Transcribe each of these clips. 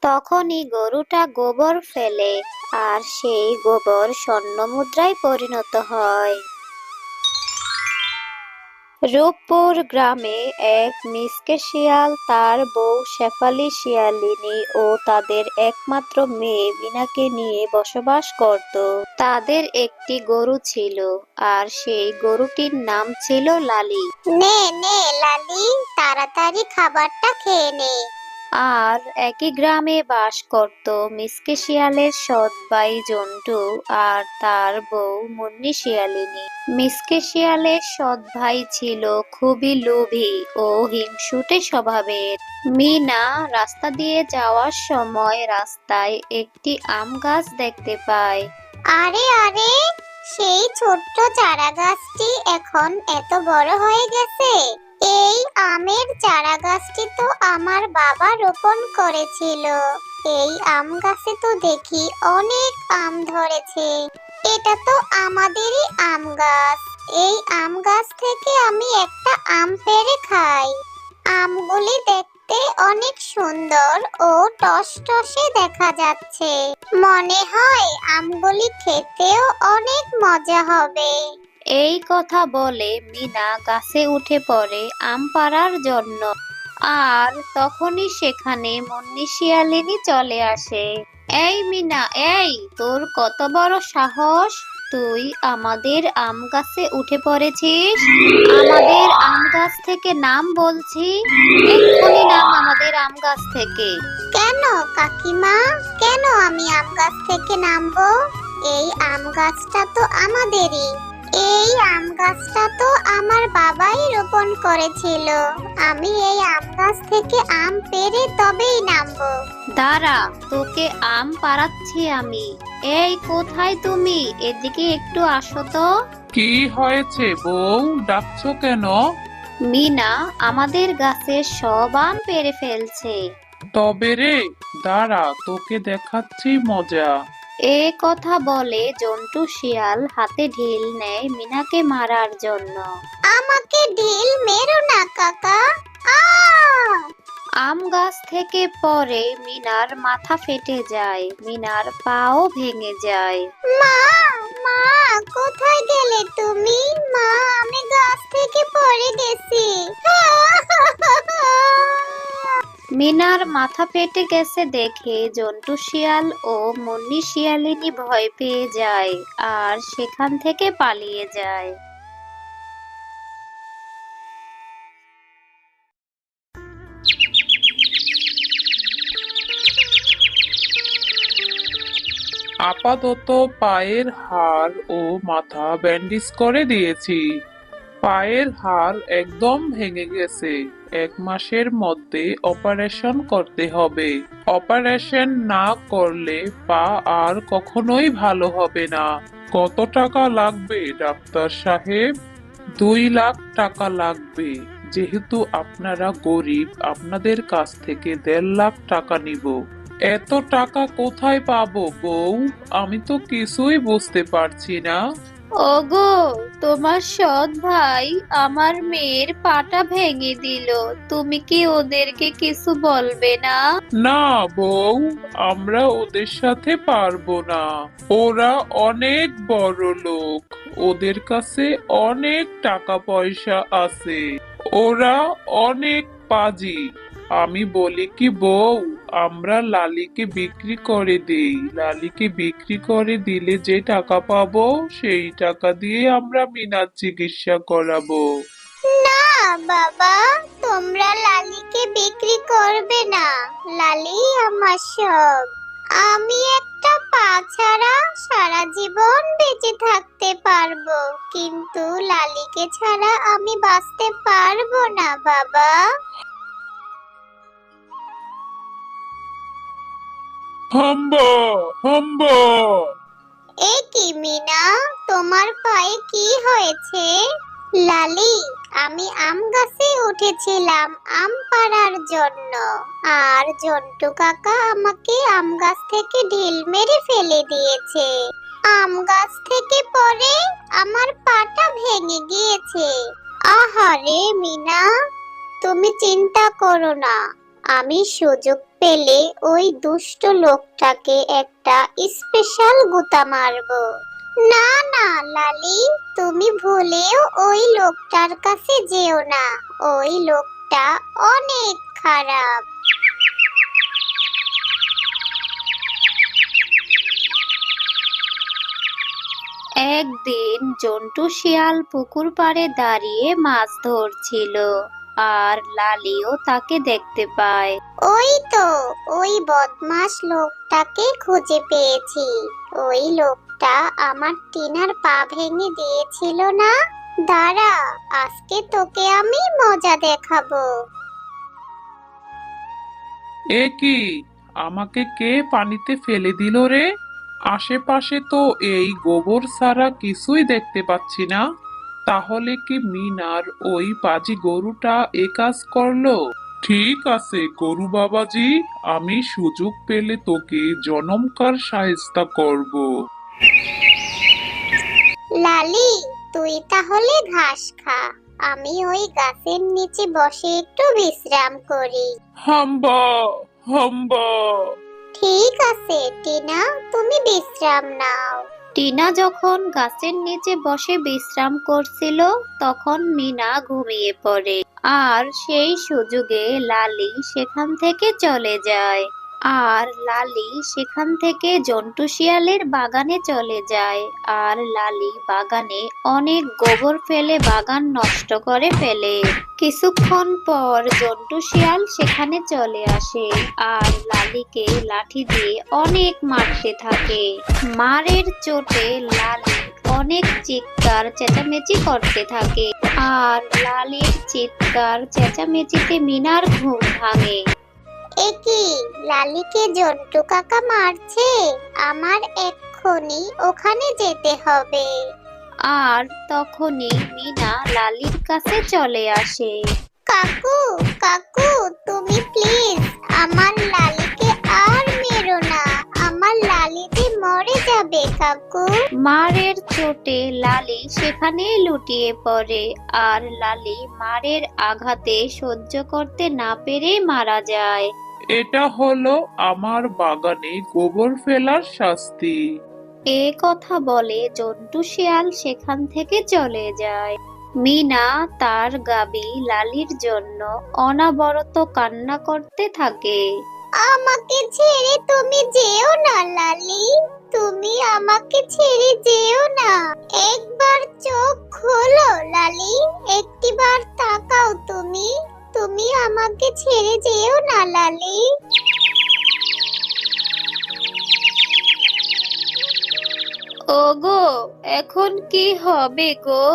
তখনই গরুটা গোবর ফেলে, আর সেই গোবর স্বর্ণমুদ্রায় পরিণত হয়। রূপপুর গ্রামে এক মিসকে শিয়াল তার বউ শেফালি শিয়ালিনী ও তাদের একমাত্র মেয়ে মিনাকে নিয়ে বসবাস করত। তাদের একটি গরু ছিল, আর সেই গরুটির নাম ছিল লালি। নে নে লালি, তাড়াতাড়ি খাবারটা খেয়ে নে। আর একই গ্রামে বাস করত মিসকে শিয়ালের সৎ ভাই জন্টু আর তার বউ মুন্নি শিয়ালিনী। মিসকে শিয়ালের সৎ ভাই ছিল খুবই লোভী ও হিংসুটে স্বভাবের। মিনা রাস্তা দিয়ে যাওয়ার সময় রাস্তায় একটি আম গাছ দেখতে পায়। আরে আরে, সেই ছোট্ট চারা গাছটি এখন এত বড় হয়ে গেছে। এই আমের চারা গাছটি তো আমার বাবা রোপণ করেছিল। এই আম গাছে তো দেখি অনেক আম ধরেছে। এটা তো আমাদেরই আম গাছ। এই আম গাছ থেকে আমি একটা আম পেড়ে খাই। আমগুলি দেখতে অনেক সুন্দর ও টসটসে দেখা যাচ্ছে। মনে হয় আমগুলি খেতেও অনেক মজা হবে। এই কথা বলে মিনা গাছে উঠে পড়ে আম পাড়ার জন্য। আর তখনই সেখানে মুন্নি শিয়ালিনী চলে আসে। এই মিনা, এই তোর কত বড় সাহস! তুই আমাদের আম গাছে উঠে পড়েছিস? আমাদের আম গাছ থেকে নাম বলছি, এক্ষুনি নাম আমাদের আম গাছ থেকে। কেন কাকিমা, কেন আমি আম গাছ থেকে নামবো? এই আম গাছটা তো আমাদেরই। এই আম গাছটা তো আমার বাবাই রোপণ করেছিল। আমি এই আম গাছ থেকে আম পেড়ে তবেই নামবো। দাঁড়া, তোকে আম পাড়াচ্ছি আমি। এই কোথায় তুমি? এদিকে একটু আসো তো। কি হয়েছে বউ, ডাকছো কেন? মিনা আমাদের গাছের সব আম পেড়ে ফেলছে। তবে রে, দাঁড়া তোকে দেখাচ্ছি মজা। এ কথা বলে জন্টু শিয়াল হাতে ঢিল নেয় মিনাকে মারার জন্য। আমাকে ঢিল মেরো না কাকা। আ! আম গাছ থেকে পড়ে মিনার মাথা ফেটে যায়, মিনার পাও ভেঙে যায়। মা, মা, কোথায় গেলে তুমি? মা, আমি গাছ থেকে পড়ে গেছি। মিনার মাথা ফেটে গেছে দেখে জন্টু শিয়াল ও মুন্নি শিয়ালিনী ভয় পেয়ে যায় আর সেখান থেকে পালিয়ে যায়। আপাতত পায়ের হাড় ও মাথা ব্যান্ডেজ করে দিয়েছি। পায়ের হাড় একদম ভেঙে গেছে। 1 মাসের মধ্যে অপারেশন করতে হবে। অপারেশন না করলে পা আর কখনোই ভালো হবে না। কত টাকা লাগবে ডাক্তার সাহেব? 2 লাখ টাকা লাগবে। যেহেতু আপনারা গরিব, আপনাদের কাছ থেকে 1.5 লাখ টাকা নিব। এত টাকা কোথায় পাবো বউ? আমি তো কিছুই বুঝতে পারছি না। ওগো, তোমার সৎ ভাই আমার মেয়ের পাটা ভেঙে দিল, তুমি কি ওদেরকে কিছু বলবে না? না বউ, আমরা ওদের সাথে পারবো না। ওরা অনেক বড় লোক, ওদের কাছে অনেক টাকা পয়সা আছে, ওরা অনেক পাজি। আমি বলি কি বউ, আমরা লালিকে বিক্রি করে দেই। লালিকে বিক্রি করে দিলে যে টাকা পাবো, সেই টাকা দিয়ে আমরা মিনার চিকিৎসা করাবো। না বাবা, তোমরা লালিকে বিক্রি করবে না। লালি আমার সব। আমি একটা পা ছাড়া সারা জীবন বেঁচে থাকতে পারবো, কিন্তু লালিকে ছাড়া আমি বাঁচতে পারবো না বাবা। হাম্বা, হাম্বা। এ কি মিনা, তোমার পায়ে কি হয়েছে? লালি, আমি আম গাছে উঠেছিলাম আম পাড়ার জন্য, আর জন্টু কাকা আমাকে আম গাছ থেকে ঢিল মেরে ফেলে দিয়েছে। আম গাছ থেকে পড়ে আমার পাটা ভেঙে গিয়েছে। আহারে মিনা, তুমি চিন্তা করো না, আমি সুযোগ পেলে ওই দুষ্ট লোকটাকে একটা স্পেশাল গুতা মারবো। না না লালি, তুমি ভুলেও ওই লোকটার কাছে যেও না। ওই লোকটা অনেক খারাপ। একদিন জন্টু শিয়াল পুকুর পাড়ে দাঁড়িয়ে মাছ ধরছিল, আর লালিও তাকে দেখতে পায়। ওই তো, ওই বদমাশ লোকটাকে খুঁজে পেয়েছি। ওই লোকটা আমার টিনার পা ভেঙে দিয়েছিল না। দাঁড়া, আজকে তোকে আমি মজা দেখাবো। এ কি, আমাকে কে পানিতে ফেলে দিল রে? আশেপাশে তো এই গোবর ছাড়া কিছুই দেখতে পাচ্ছি না। তাহলে কি মিনার ওই পাজি গরুটা এ কাজ করলো? ঠিক আছে গরু বাবাজি, আমি সুযোগ পেলে তোকে জনমকার শায়েস্তা করব। লালি, তুই তাহলে ঘাস খা। আমি ওই গাছের নিচে বসে একটু বিশ্রাম করি। হাম্বা, হাম্বা। ঠিক আছে টিনা, তুমি বিশ্রাম নাও। টিনা যখন গাছের নিচে বসে বিশ্রাম করছিল, তখন মিনা ঘুমিয়ে পড়ে। আর সেই সুযোগে লালি সেখান থেকে চলে যায়। আর লালি সেখান থেকে জন্টু শিয়ালের বাগানে চলে যায়। আর লালি বাগানে অনেক গোবর ফেলে বাগান নষ্ট করে ফেলে। কিছুক্ষণ পর জন্টু শিয়াল সেখানে চলে আসে আর লালিকে লাঠি দিয়ে অনেক মারতে থাকে। মারের চোটে লালি অনেক চিৎকার চেঁচামেচি করতে থাকে। আর লালির চিৎকার চেঁচামেচিতে মিনার ঘুম ভাঙে। একি, লালিকে জন্টু কাকা মারছে। আমার এক্ষুনি ওখানে যেতে হবে। আর তখনই মিনা লালির কাছে চলে আসে। কাকু, কাকু, তুমি প্লিজ আমার লালিকে আর মেরো না। আমার লালি যে মরে যাবে কাকু। মারের চোটে লালি সেখানে লুটিয়ে পড়ে। আর লালি মারের আঘাতে সহ্য করতে না পেরে মারা যায়। এটা হলো আমার বাগানে গোবর ফেলার শাস্তি। এ কথা বলে জন্টু শিয়াল সেখান থেকে চলে যায়। মিনা তার গাবি লালির জন্য অনবরত কান্না করতে থাকে। আমাকে ছেড়ে তুমি যেও না লালি। তুমি আমাকে ছেড়ে যেও না। একবার চোখ খোলো লালি, একটিবার তাকাও তুমি। তুমি আমাকে ছেড়ে যেও না লালি। ওগো, এখন কি হবে গো?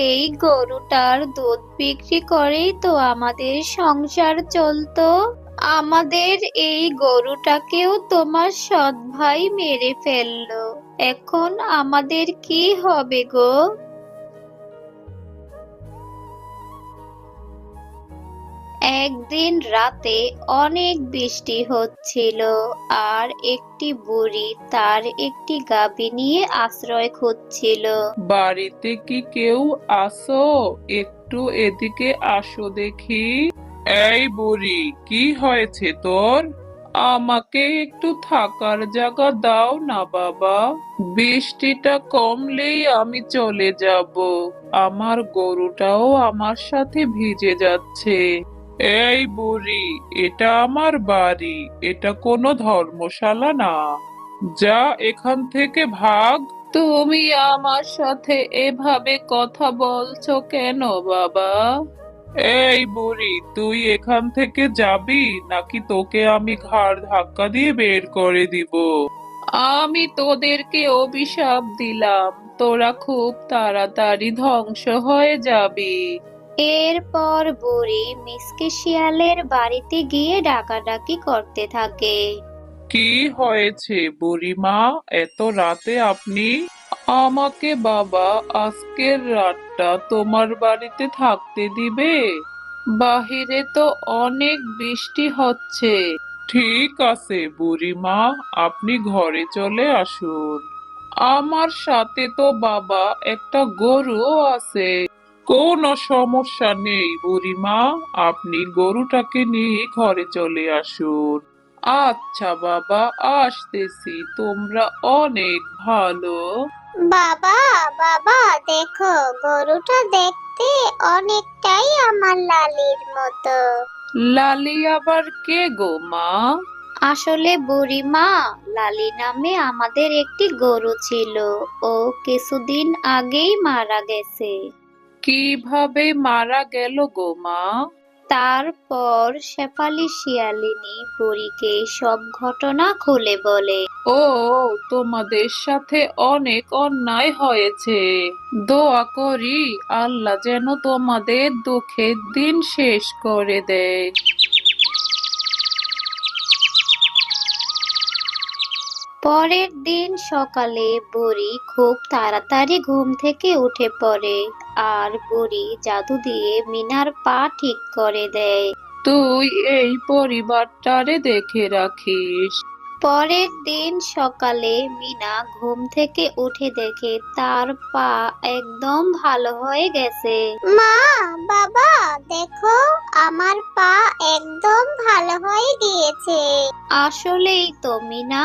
এই গরুটার দুধ বিক্রি করেই তো আমাদের সংসার চলতো। আমাদের এই গরুটাকেও তোমার সৎ ভাই মেরে ফেললো। এখন আমাদের কি হবে গো? একদিন রাতে অনেক বৃষ্টি হচ্ছিল, আর একটি বুড়ি তার একটি গাভী নিয়ে আশ্রয় খুঁজছিল। বাড়িতে কি কেউ আসো? একটু এদিকে আসো দেখি। এই বুড়ি, কি হয়েছে তোর? আমাকে একটু থাকার জায়গা দাও না বাবা। বৃষ্টিটা কমলেই আমি চলে যাব। আমার গরুটাও আমার সাথে ভিজে যাচ্ছে। এই বুড়ি, এটা আমার বাড়ি, এটা কোনো ধর্মশালা না। যা এখান থেকে ভাগ। তুমি আমার সাথে এভাবে কথা বলছো কেন বাবা? এই বুড়ি, তুই এখান থেকে যাবি নাকি তোকে আমি ঘাড় ধাক্কা দিয়ে বের করে দিব? আমি তোদেরকে অভিশাপ দিলাম, তোরা খুব তাড়াতাড়ি ধ্বংস হয়ে যাবি। এরপর বুড়ি মিসকে শিয়ালের বাড়িতে গিয়ে ডাকাডাকি করতে থাকে। কি হয়েছে বুড়িমা, এত রাতে আপনি? আমাকে বাবা আজকের রাতটা তোমার বাড়িতে থাকতে দিবে? বাহিরে তো অনেক বৃষ্টি হচ্ছে। ঠিক আছে বুড়িমা, আপনি ঘরে চলে আসুন। আমার সাথে তো বাবা একটা গরুও আছে। কোনো সমস্যা নেই বুড়িমা, আপনি গরুটাকে নিয়ে ঘরে চলে আসুন। আচ্ছা বাবা, আসতেছি, তোমরা অনেক ভালো। বাবা, বাবা, দেখো গরুটা দেখতে অনেকটাই আমার লালির মতো। লালি আবার কে গো মা? আসলে বুড়িমা, লালি নামে আমাদের একটি গরু ছিল। ও কিছুদিন আগেই মারা গেছে। কিভাবে মারা গেল গো মা? তারপর শেফালি শিয়ালিনী বুড়িকে সব ঘটনা খুলে বলে। ও, তোমাদের সাথে অনেক অন্যায় হয়েছে। দোয়া করি আল্লাহ যেন তোমাদের দুঃখের দিন শেষ করে দেয়। পরের দিন সকালে বুড়ি খুব তাড়াতাড়ি ঘুম থেকে উঠে পড়ে আর বুড়ি জাদু দিয়ে মিনার পা ঠিক করে দেয়। তুই এই পরিবারটারে দেখে রাখিস। পরের দিন সকালে মিনা ঘুম থেকে উঠে দেখে তার পা একদম ভালো হয়ে গেছে। মা, বাবা, দেখো আমার পা একদম ভালো হয়ে গিয়েছে। আসলেই তো মিনা,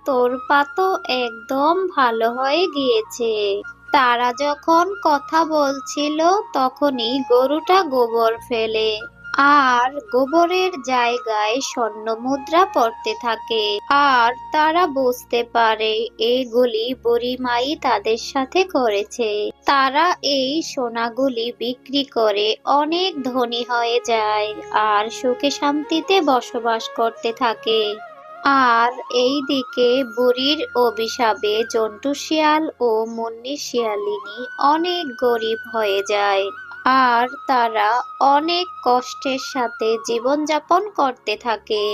তোর পা তো একদম ভালো হয়ে গিয়েছে। তারা যখন কথা বলছিল তখনই গরুটা গোবর ফেলে আর গোবরের জায়গায় স্বর্ণ মুদ্রা পড়তে থাকে। আর তারা বুঝতে পারে এগুলি বুড়িমাই তাদের সাথে করেছে। তারা এই সোনাগুলি বিক্রি করে অনেক ধনী হয়ে যায় আর সুখে শান্তিতে বসবাস করতে থাকে। আর এইদিকে বুড়ির অভিশাপে জন্টু শিয়াল ও মুন্নি শিয়ালিনী অনেক গরিব হয়ে যায় আর তারা অনেক কষ্টের সাথে জীবনযাপন করতে থাকে।